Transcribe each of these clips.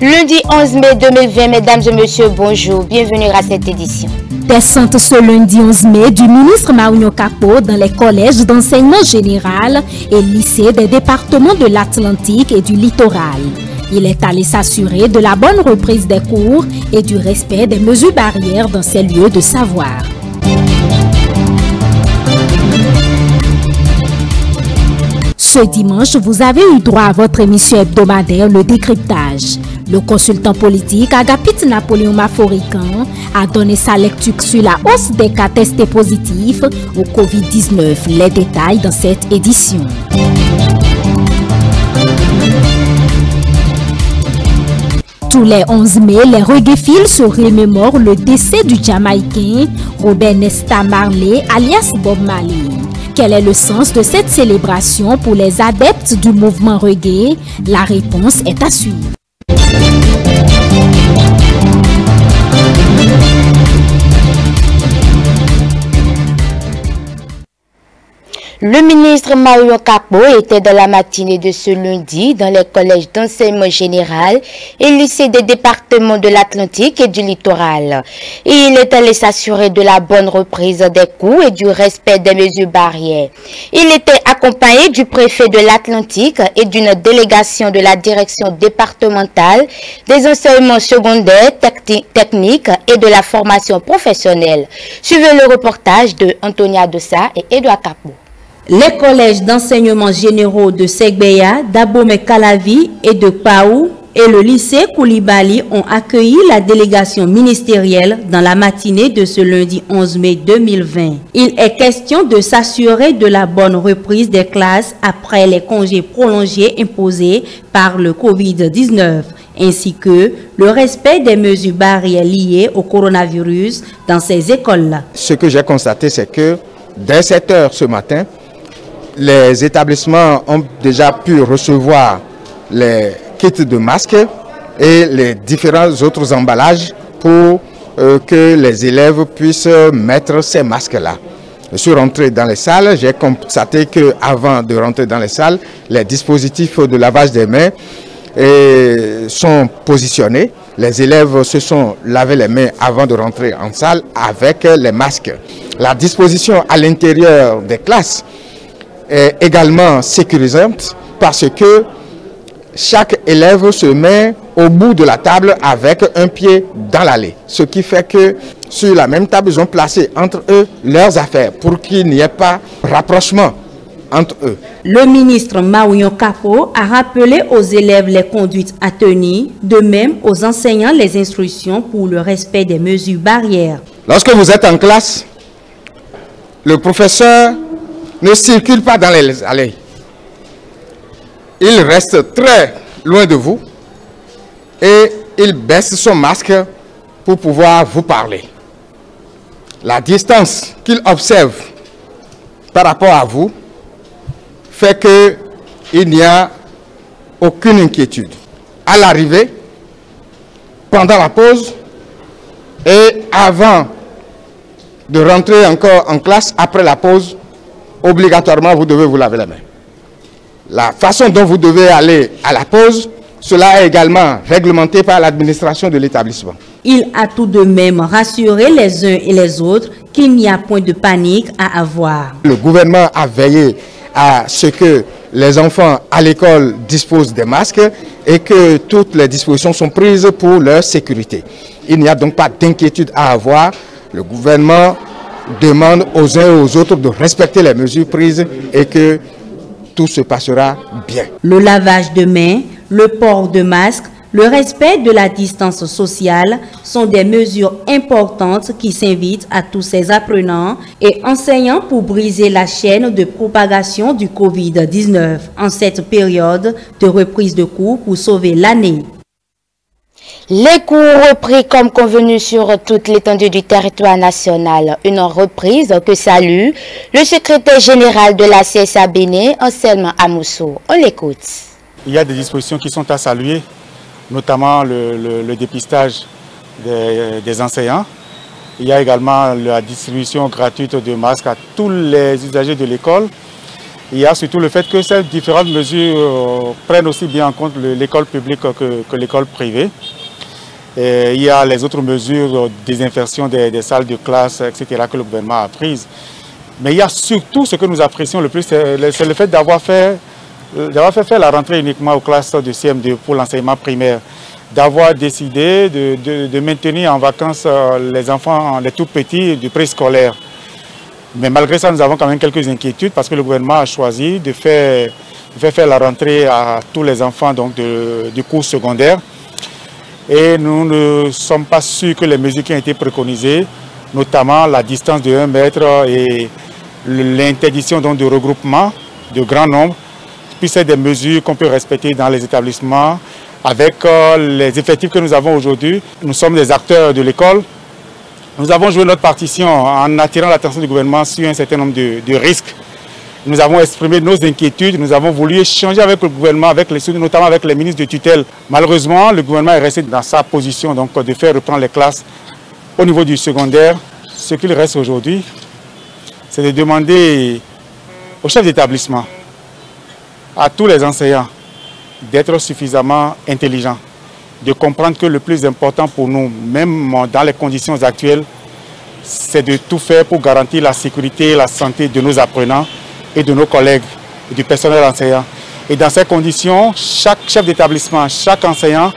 Lundi 11 mai 2020, mesdames et messieurs, bonjour, bienvenue à cette édition. Descente ce lundi 11 mai du ministre Mario Capo dans les collèges d'enseignement général et lycées des départements de l'Atlantique et du littoral. Il est allé s'assurer de la bonne reprise des cours et du respect des mesures barrières dans ces lieux de savoir. Ce dimanche, vous avez eu droit à votre émission hebdomadaire Le Décryptage. Le consultant politique Agapit Napoléon Maforican a donné sa lecture sur la hausse des cas testés positifs au Covid-19. Les détails dans cette édition. Tous les 11 mai, les reggae-fils se remémorent le décès du Jamaïcain Robert Nesta Marley alias Bob Marley. Quel est le sens de cette célébration pour les adeptes du mouvement reggae? La réponse est à suivre. Le ministre Mario Capo était dans la matinée de ce lundi dans les collèges d'enseignement général et lycées des départements de l'Atlantique et du littoral. Et il est allé s'assurer de la bonne reprise des cours et du respect des mesures barrières. Il était accompagné du préfet de l'Atlantique et d'une délégation de la direction départementale des enseignements secondaires, techniques et de la formation professionnelle. Suivez le reportage de Antonia Dossa et Edouard Capo. Les collèges d'enseignement généraux de Segbeya, d'Abomey-Calavi et de Paou et le lycée Koulibaly ont accueilli la délégation ministérielle dans la matinée de ce lundi 11 mai 2020. Il est question de s'assurer de la bonne reprise des classes après les congés prolongés imposés par le Covid-19, ainsi que le respect des mesures barrières liées au coronavirus dans ces écoles-là. Ce que j'ai constaté, c'est que dès 7 heures ce matin, les établissements ont déjà pu recevoir les kits de masques et les différents autres emballages pour que les élèves puissent mettre ces masques-là. Je suis rentré dans les salles, j'ai constaté qu'avant de rentrer dans les salles, les dispositifs de lavage des mains sont positionnés. Les élèves se sont lavé les mains avant de rentrer en salle avec les masques. La disposition à l'intérieur des classes est également sécurisante parce que chaque élève se met au bout de la table avec un pied dans l'allée. Ce qui fait que sur la même table, ils ont placé entre eux leurs affaires pour qu'il n'y ait pas rapprochement entre eux. Le ministre Mario Capo a rappelé aux élèves les conduites à tenir, de même aux enseignants les instructions pour le respect des mesures barrières. Lorsque vous êtes en classe, le professeur ne circule pas dans les allées. Il reste très loin de vous et il baisse son masque pour pouvoir vous parler. La distance qu'il observe par rapport à vous fait qu'il n'y a aucune inquiétude. À l'arrivée, pendant la pause et avant de rentrer encore en classe, après la pause, obligatoirement vous devez vous laver les mains. La façon dont vous devez aller à la pause, cela est également réglementé par l'administration de l'établissement. Il a tout de même rassuré les uns et les autres qu'il n'y a point de panique à avoir. Le gouvernement a veillé à ce que les enfants à l'école disposent des masques et que toutes les dispositions sont prises pour leur sécurité. Il n'y a donc pas d'inquiétude à avoir. Le gouvernement demande aux uns et aux autres de respecter les mesures prises et que tout se passera bien. Le lavage de mains, le port de masque, le respect de la distance sociale sont des mesures importantes qui s'invitent à tous ces apprenants et enseignants pour briser la chaîne de propagation du Covid-19 en cette période de reprise de cours pour sauver l'année. Les cours repris comme convenu sur toute l'étendue du territoire national. Une reprise que salue le secrétaire général de la CSA Bénin, Anselme Amousso. On l'écoute. Il y a des dispositions qui sont à saluer, notamment le dépistage des enseignants. Il y a également la distribution gratuite de masques à tous les usagers de l'école. Il y a surtout le fait que ces différentes mesures prennent aussi bien en compte l'école publique que l'école privée. Et il y a les autres mesures de désinfection des salles de classe, etc. que le gouvernement a prises. Mais il y a surtout ce que nous apprécions le plus, c'est le fait d'avoir fait la rentrée uniquement aux classes de CM2 pour l'enseignement primaire, d'avoir décidé de maintenir en vacances les enfants, les tout petits du préscolaire. Mais malgré ça, nous avons quand même quelques inquiétudes parce que le gouvernement a choisi de faire la rentrée à tous les enfants donc, du cours secondaire. Et nous ne sommes pas sûrs que les mesures qui ont été préconisées, notamment la distance de 1 mètre et l'interdiction de regroupement de grand nombre, puissent être des mesures qu'on peut respecter dans les établissements. Avec les effectifs que nous avons aujourd'hui, nous sommes des acteurs de l'école. Nous avons joué notre partition en attirant l'attention du gouvernement sur un certain nombre de risques. Nous avons exprimé nos inquiétudes, nous avons voulu échanger avec le gouvernement, notamment avec les ministres de tutelle. Malheureusement, le gouvernement est resté dans sa position donc, de faire reprendre les classes au niveau du secondaire. Ce qu'il reste aujourd'hui, c'est de demander aux chefs d'établissement, à tous les enseignants, d'être suffisamment intelligents, de comprendre que le plus important pour nous, même dans les conditions actuelles, c'est de tout faire pour garantir la sécurité et la santé de nos apprenants et de nos collègues et du personnel enseignant. Et dans ces conditions, chaque chef d'établissement, chaque enseignant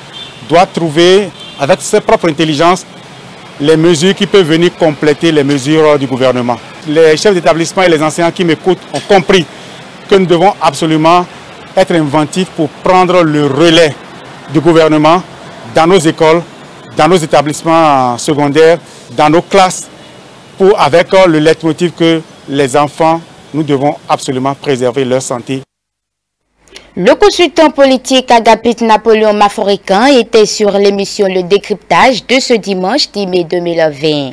doit trouver, avec ses propres intelligences, les mesures qui peuvent venir compléter les mesures du gouvernement. Les chefs d'établissement et les enseignants qui m'écoutent ont compris que nous devons absolument être inventifs pour prendre le relais du gouvernement dans nos écoles, dans nos établissements secondaires, dans nos classes, avec le leitmotiv que les enfants, nous devons absolument préserver leur santé. Le consultant politique Agapit Napoléon Maforican était sur l'émission Le Décryptage de ce dimanche 10 mai 2020.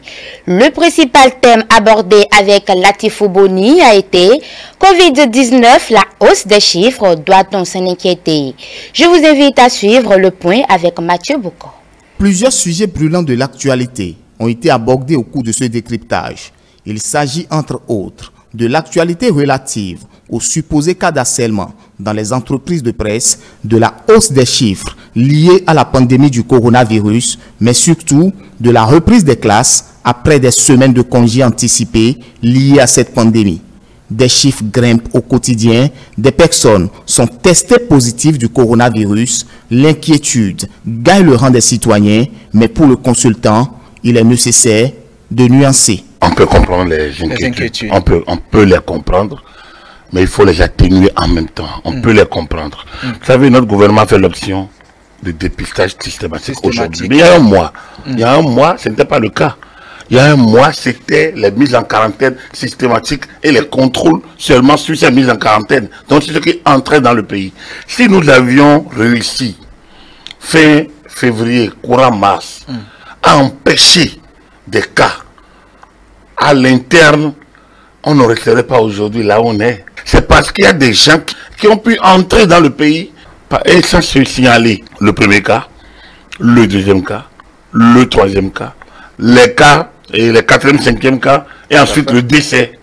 Le principal thème abordé avec Latifou Boni a été Covid-19, la hausse des chiffres, doit-on s'en inquiéter? Je vous invite à suivre le point avec Mathieu Boucan. Plusieurs sujets brûlants de l'actualité ont été abordés au cours de ce décryptage. Il s'agit entre autres de l'actualité relative au supposé cas d'harcèlement dans les entreprises de presse, de la hausse des chiffres liés à la pandémie du coronavirus, mais surtout de la reprise des classes après des semaines de congés anticipés liés à cette pandémie. Des chiffres grimpent au quotidien, des personnes sont testées positives du coronavirus, l'inquiétude gagne le rang des citoyens, mais pour le consultant, il est nécessaire de nuancer. On peut comprendre les inquiétudes. On peut les comprendre, mais il faut les atténuer en même temps. On peut les comprendre. Vous savez, notre gouvernement a fait l'option de dépistage systématique aujourd'hui. Mais il y a un mois, ce n'était pas le cas. Il y a un mois, c'était les mises en quarantaine systématiques et les contrôles seulement sur ces mises en quarantaine. Donc, c'est ce qui entrait dans le pays. Si nous avions réussi, fin février, courant mars, à empêcher des cas à l'interne, on ne resterait pas aujourd'hui là où on est. C'est parce qu'il y a des gens qui ont pu entrer dans le pays et sans se signaler le premier cas, le deuxième cas, le troisième cas, les cas et les quatrième, cinquième cas, et ensuite le décès.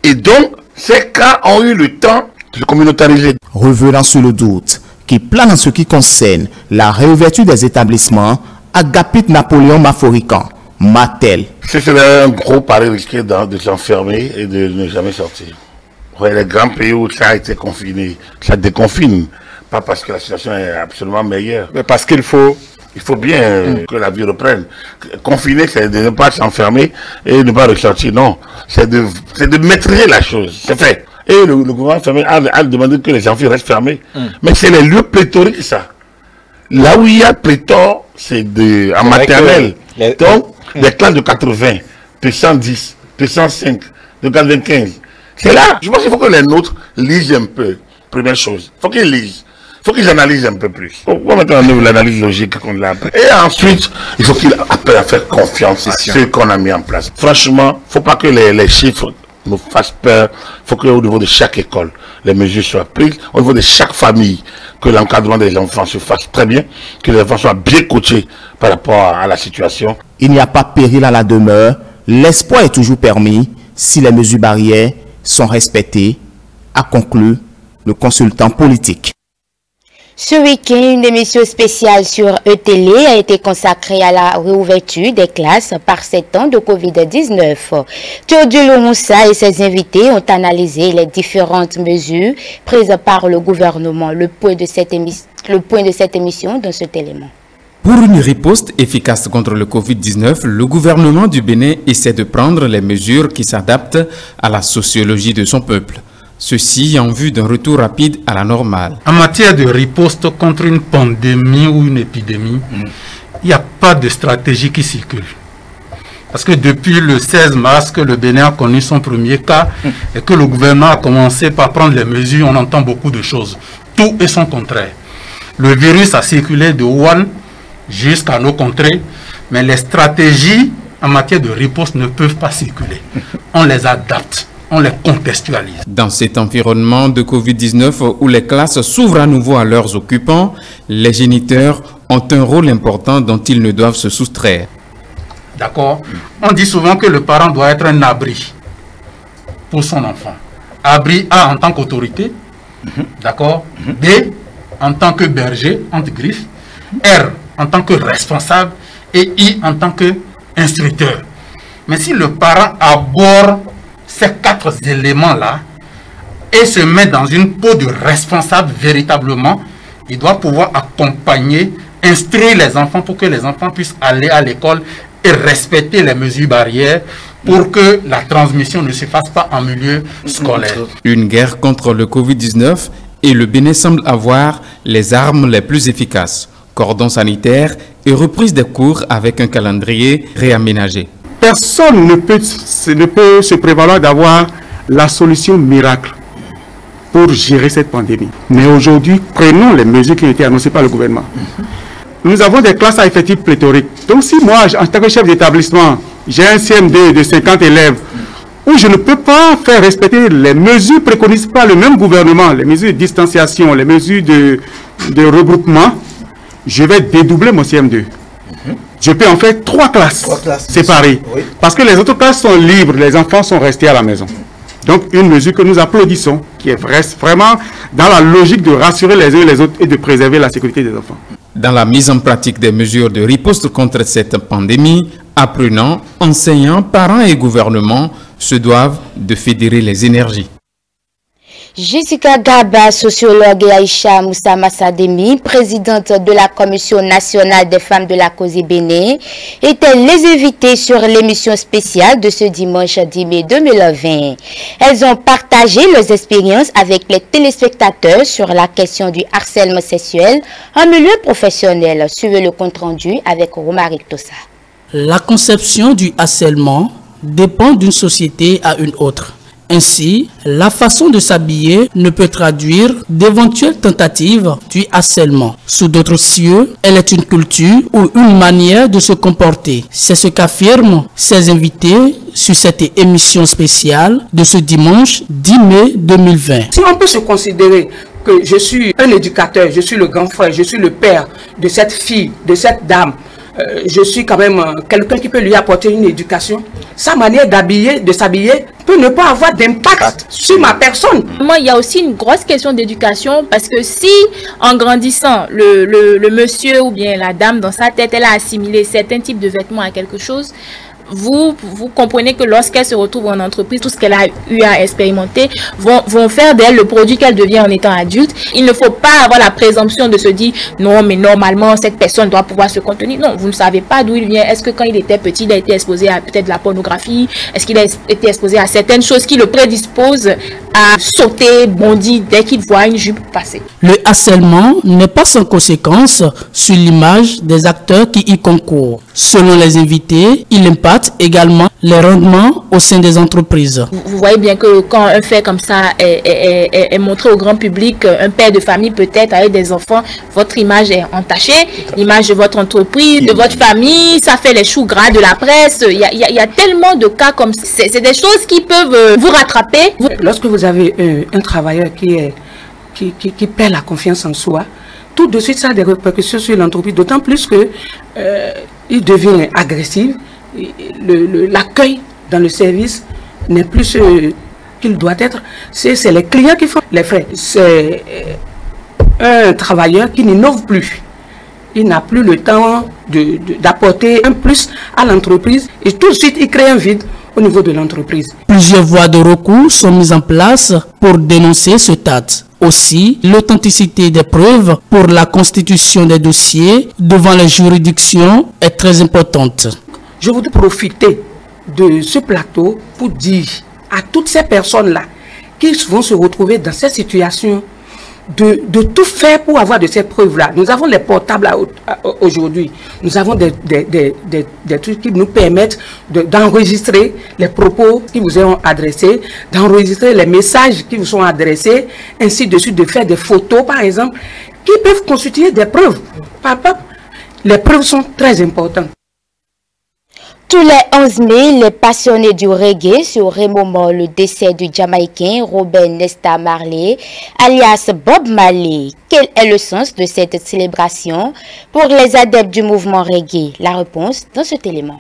Et donc, ces cas ont eu le temps de se communautariser. Revenant sur le doute qui plane en ce qui concerne la réouverture des établissements, Agapit Napoléon Maforican m'a-t-elle. Ce serait un gros pari risqué de s'enfermer et de ne jamais sortir. Ouais, les grands pays où ça a été confiné, ça déconfine. Pas parce que la situation est absolument meilleure, mais parce qu'il faut bien que la vie reprenne. Confiner, c'est de ne pas s'enfermer et ne pas ressortir. Non, c'est de maîtriser la chose. C'est fait. Et le gouvernement fermé a demandé que les enfants restent fermés. Mais c'est les lieux pléthoriques, ça. Là où il y a pléthore, c'est en maternelle. Donc, des classes de 80, de 110, de 105, de 95. C'est là. Je pense qu'il faut que les nôtres lisent un peu. Première chose. Il faut qu'ils lisent. Il faut qu'ils analysent un peu plus. Pourquoi mettre en œuvre l'analyse logique qu'on l'a appris? Et ensuite, il faut qu'ils appellent à faire confiance à ceux qu'on a mis en place. Franchement, il ne faut pas que les chiffres nous fassent peur. Il faut qu'au niveau de chaque école, les mesures soient prises. Au niveau de chaque famille, que l'encadrement des enfants se fasse très bien. Que les enfants soient bien coachés par rapport à la situation. Il n'y a pas péril à la demeure. L'espoir est toujours permis si les mesures barrières sont respectées a conclu le consultant politique. Ce week-end, une émission spéciale sur E-Télé a été consacrée à la réouverture des classes par 7 ans de Covid-19. Théodule Moussa et ses invités ont analysé les différentes mesures prises par le gouvernement. Le point de cette émission dans cet élément. Pour une riposte efficace contre le Covid-19, le gouvernement du Bénin essaie de prendre les mesures qui s'adaptent à la sociologie de son peuple. Ceci en vue d'un retour rapide à la normale. En matière de riposte contre une pandémie ou une épidémie, il n'y a pas de stratégie qui circule. Parce que depuis le 16 mars que le Bénin a connu son premier cas et que le gouvernement a commencé par prendre les mesures, on entend beaucoup de choses. Tout est son contraire. Le virus a circulé de Wuhan jusqu'à nos contrées, mais les stratégies en matière de riposte ne peuvent pas circuler. On les adapte. On les contextualise. Dans cet environnement de Covid-19 où les classes s'ouvrent à nouveau à leurs occupants, les géniteurs ont un rôle important dont ils ne doivent se soustraire. D'accord. On dit souvent que le parent doit être un abri pour son enfant. Abri A en tant qu'autorité, d'accord. B en tant que berger, entre griffes. R en tant que responsable et I en tant que instructeur. Mais si le parent aborde ces 4 éléments-là et se met dans une peau de responsable véritablement, il doit pouvoir accompagner, instruire les enfants pour que les enfants puissent aller à l'école et respecter les mesures barrières pour que la transmission ne se fasse pas en milieu scolaire. Une guerre contre le Covid-19 et le Bénin semble avoir les armes les plus efficaces. Cordon sanitaire et reprise des cours avec un calendrier réaménagé. Personne ne peut se prévaloir d'avoir la solution miracle pour gérer cette pandémie. Mais aujourd'hui, prenons les mesures qui ont été annoncées par le gouvernement. Nous avons des classes à effectifs pléthoriques. Donc si moi, en tant que chef d'établissement, j'ai un CM2 de 50 élèves, où je ne peux pas faire respecter les mesures préconisées par le même gouvernement, les mesures de distanciation, les mesures de regroupement, je vais dédoubler mon CM2. Je peux en faire 3 classes séparées. Oui. Parce que les autres classes sont libres, les enfants sont restés à la maison. Donc une mesure que nous applaudissons, qui est vraiment dans la logique de rassurer les uns et les autres et de préserver la sécurité des enfants. Dans la mise en pratique des mesures de riposte contre cette pandémie, apprenants, enseignants, parents et gouvernements se doivent de fédérer les énergies. Jessica Gaba, sociologue, et Aïcha Moussa Massademi, présidente de la Commission nationale des femmes de la cause Bénin, étaient les invitées sur l'émission spéciale de ce dimanche 10 mai 2020. Elles ont partagé leurs expériences avec les téléspectateurs sur la question du harcèlement sexuel en milieu professionnel. Suivez le compte-rendu avec Romaric Tossa. La conception du harcèlement dépend d'une société à une autre. Ainsi, la façon de s'habiller ne peut traduire d'éventuelles tentatives du harcèlement. Sous d'autres cieux, elle est une culture ou une manière de se comporter. C'est ce qu'affirment ses invités sur cette émission spéciale de ce dimanche 10 mai 2020. Si on peut se considérer que je suis un éducateur, je suis le grand frère, je suis le père de cette fille, de cette dame, je suis quand même quelqu'un qui peut lui apporter une éducation. Sa manière d'habiller, de s'habiller, peut ne pas avoir d'impact sur ma personne. Moi, il y a aussi une grosse question d'éducation parce que si, en grandissant, le monsieur ou bien la dame dans sa tête, elle a assimilé certains types de vêtements à quelque chose, vous comprenez que lorsqu'elle se retrouve en entreprise, tout ce qu'elle a eu à expérimenter vont faire d'elle le produit qu'elle devient en étant adulte. Il ne faut pas avoir la présomption de se dire non, mais normalement cette personne doit pouvoir se contenir. Non, vous ne savez pas d'où il vient. Est-ce que quand il était petit, il a été exposé à peut-être de la pornographie? Est-ce qu'il a été exposé à certaines choses qui le prédisposent à sauter, bondir dès qu'il voit une jupe passer? Le harcèlement n'est pas sans conséquence sur l'image des acteurs qui y concourent. Selon les invités, il impacte également les rendements au sein des entreprises. Vous voyez bien que quand un fait comme ça est montré au grand public, un père de famille peut-être avec des enfants, votre image est entachée, l'image de votre entreprise, de votre famille, ça fait les choux gras de la presse. Il y a tellement de cas comme ça. C'est des choses qui peuvent vous rattraper. Lorsque vous avez un travailleur qui perd la confiance en soi, tout de suite ça a des répercussions sur l'entreprise, d'autant plus que il devient agressif. L'accueil dans le service n'est plus qu'il doit être, c'est les clients qui font les frais. C'est un travailleur qui n'innove plus. Il n'a plus le temps d'apporter un plus à l'entreprise et tout de suite il crée un vide au niveau de l'entreprise. Plusieurs voies de recours sont mises en place pour dénoncer cet acte. Aussi, l'authenticité des preuves pour la constitution des dossiers devant les juridictions est très importante. Je voudrais profiter de ce plateau pour dire à toutes ces personnes-là qui vont se retrouver dans cette situation de tout faire pour avoir de ces preuves-là. Nous avons les portables aujourd'hui. Nous avons des trucs qui nous permettent d'enregistrer les propos qui vous sont adressés, d'enregistrer les messages qui vous sont adressés, ainsi de suite, de faire des photos, par exemple, qui peuvent constituer des preuves. Les preuves sont très importantes. Tous les 11 mai, les passionnés du reggae se remémorent le décès du Jamaïcain Robert Nesta Marley, alias Bob Marley. Quel est le sens de cette célébration pour les adeptes du mouvement reggae? La réponse dans cet élément.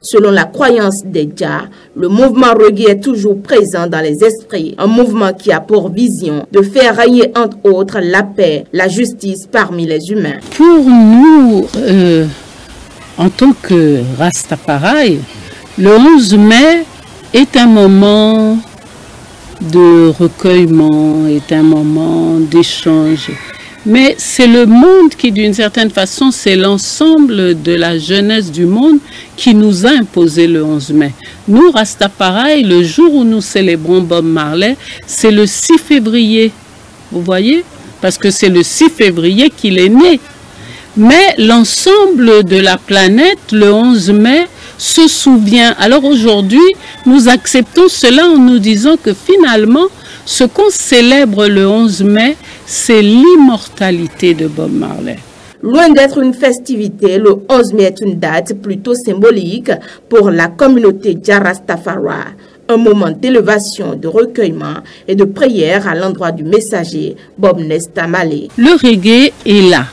Selon la croyance des Dja, le mouvement reggae est toujours présent dans les esprits, un mouvement qui a pour vision de faire régner entre autres la paix, la justice parmi les humains. Pour nous, en tant que Rastafari, le 11 mai est un moment de recueillement, est un moment d'échange. Mais c'est le monde qui, d'une certaine façon, c'est l'ensemble de la jeunesse du monde qui nous a imposé le 11 mai. Nous, Rastafari, le jour où nous célébrons Bob Marley, c'est le 6 février. Vous voyez? Parce que c'est le 6 février qu'il est né. Mais l'ensemble de la planète, le 11 mai, se souvient. Alors aujourd'hui, nous acceptons cela en nous disant que finalement, ce qu'on célèbre le 11 mai, c'est l'immortalité de Bob Marley. Loin d'être une festivité, le 11 mai est une date plutôt symbolique pour la communauté Dja Rastafari. Un moment d'élévation, de recueillement et de prière à l'endroit du messager Bob Nesta Marley. Le reggae est là.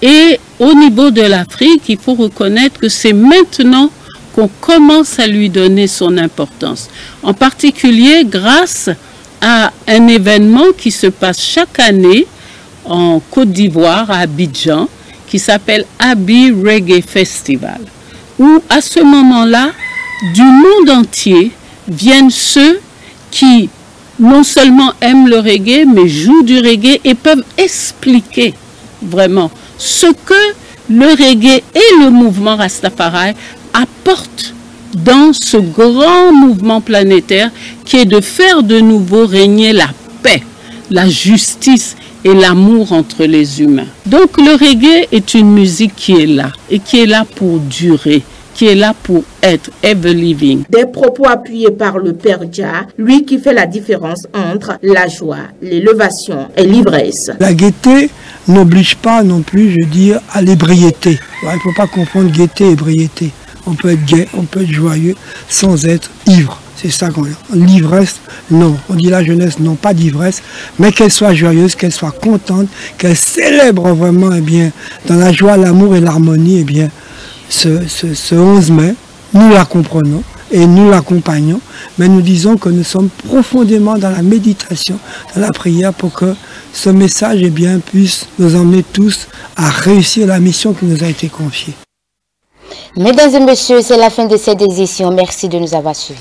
Et au niveau de l'Afrique, il faut reconnaître que c'est maintenant qu'on commence à lui donner son importance. En particulier grâce à un événement qui se passe chaque année en Côte d'Ivoire, à Abidjan, qui s'appelle Abi Reggae Festival, où à ce moment-là, du monde entier viennent ceux qui non seulement aiment le reggae, mais jouent du reggae et peuvent expliquer vraiment ce que le reggae et le mouvement Rastafari apportent dans ce grand mouvement planétaire qui est de faire de nouveau régner la paix, la justice et l'amour entre les humains. Donc le reggae est une musique qui est là et qui est là pour durer, qui est là pour être ever living. Des propos appuyés par le Père Dja, lui qui fait la différence entre la joie, l'élévation et l'ivresse. La gaieté n'oblige pas non plus, je veux dire, à l'ébriété. Il ne faut pas confondre gaieté et ébriété. On peut être gai, on peut être joyeux sans être ivre. C'est ça qu'on dit. L'ivresse, non. On dit la jeunesse, non, pas d'ivresse, mais qu'elle soit joyeuse, qu'elle soit contente, qu'elle célèbre vraiment, eh bien, dans la joie, l'amour et l'harmonie, eh bien, ce 11 mai, nous la comprenons et nous l'accompagnons, mais nous disons que nous sommes profondément dans la méditation, dans la prière pour que ce message eh bien, puisse nous emmener tous à réussir la mission qui nous a été confiée. Mesdames et messieurs, c'est la fin de cette édition. Merci de nous avoir suivis.